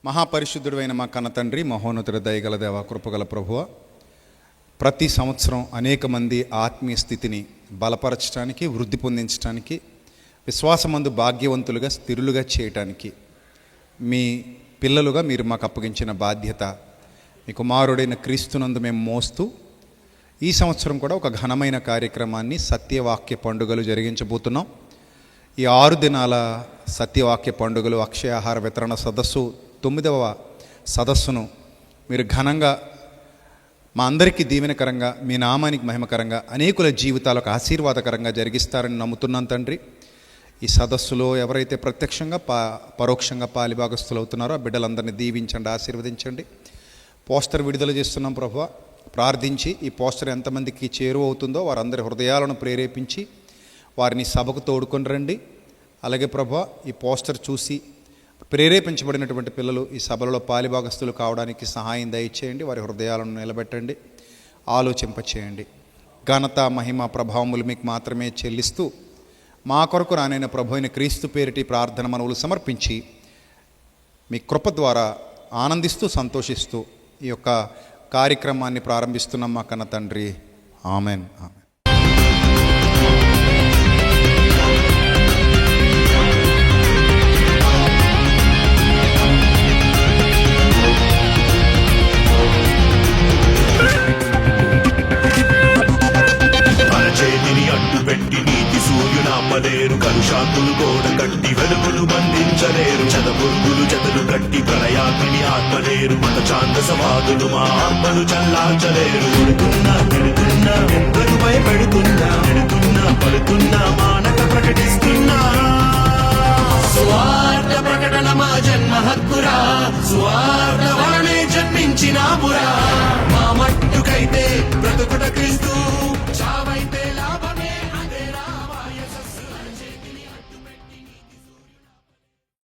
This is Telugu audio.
మహాపరిశుద్ధుడైన మా కన్న తండ్రి, మహోన్నతుడ, దయగల దేవ, కృపగల ప్రభువ, ప్రతి సంవత్సరం అనేక మంది ఆత్మీయ స్థితిని బలపరచడానికి, వృద్ధి పొందించడానికి, విశ్వాసమందు భాగ్యవంతులుగా, స్థిరులుగా చేయటానికి మీ పిల్లలుగా మీరు మాకు అప్పగించిన బాధ్యత మీ కుమారుడైన క్రీస్తునందు మేము మోస్తూ ఈ సంవత్సరం కూడా ఒక ఘనమైన కార్యక్రమాన్ని, సత్యవాక్య పండుగలు జరిగించబోతున్నాం. ఈ 6 దినాల సత్యవాక్య పండుగలు, అక్షయ ఆహార వితరణ సదస్సు 9వ సదస్సును మీరు ఘనంగా, మా అందరికీ దీవెనకరంగా, మీ నామానికి మహిమకరంగా, అనేకుల జీవితాలకు ఆశీర్వాదకరంగా జరిగిస్తారని నమ్ముతున్నాను తండ్రి. ఈ సదస్సులో ఎవరైతే ప్రత్యక్షంగా పరోక్షంగా పాలిభాగస్తులు అవుతున్నారో ఆ బిడ్డలందరినీ దీవించండి, ఆశీర్వదించండి. పోస్టర్ విడుదల చేస్తున్నాం ప్రభువా. ప్రార్థించి ఈ పోస్టర్ ఎంతమందికి చేరువవుతుందో వారందరి హృదయాలను ప్రేరేపించి వారిని సభకు తోడుకొని రండి. అలాగే ప్రభువా, ఈ పోస్టర్ చూసి ప్రేరేపించబడినటువంటి పిల్లలు ఈ సభలలో పాలిభాగస్తులు కావడానికి సహాయం దయచేయండి. వారి హృదయాలను నిలబెట్టండి, ఆలోచింపచేయండి. ఘనత, మహిమ, ప్రభావములు మీకు మాత్రమే చెల్లిస్తూ మా కొరకు రానైన ప్రభు అయిన క్రీస్తు పేరిటి ప్రార్థన మనవులు సమర్పించి మీ కృప ద్వారా ఆనందిస్తూ, సంతోషిస్తూ ఈ యొక్క కార్యక్రమాన్ని ప్రారంభిస్తున్నాం మా కన్న తండ్రి. ఆమెన్. సూర్యునాపలేరు, కలుషాకులు గోడ కట్టి వెలుగులు బంధించలేరు, చదపురుగులు జతలు కట్టి ప్రళయాగ్ని ఆత్మలేరు, మత ఛాందసవాదులు మా ఆత్మలు చల్లార్చలేరు. కొడుతున్నా తిడుతున్నా, ఎందరు భయపెడుతున్నా, పెడుతున్నా పడుతున్నా, మానక ప్రకటిస్తున్నా, స్వార్థ ప్రకటన మా జన్మ హక్కురా, స్వార్థ వలనే జన్మించినామురా.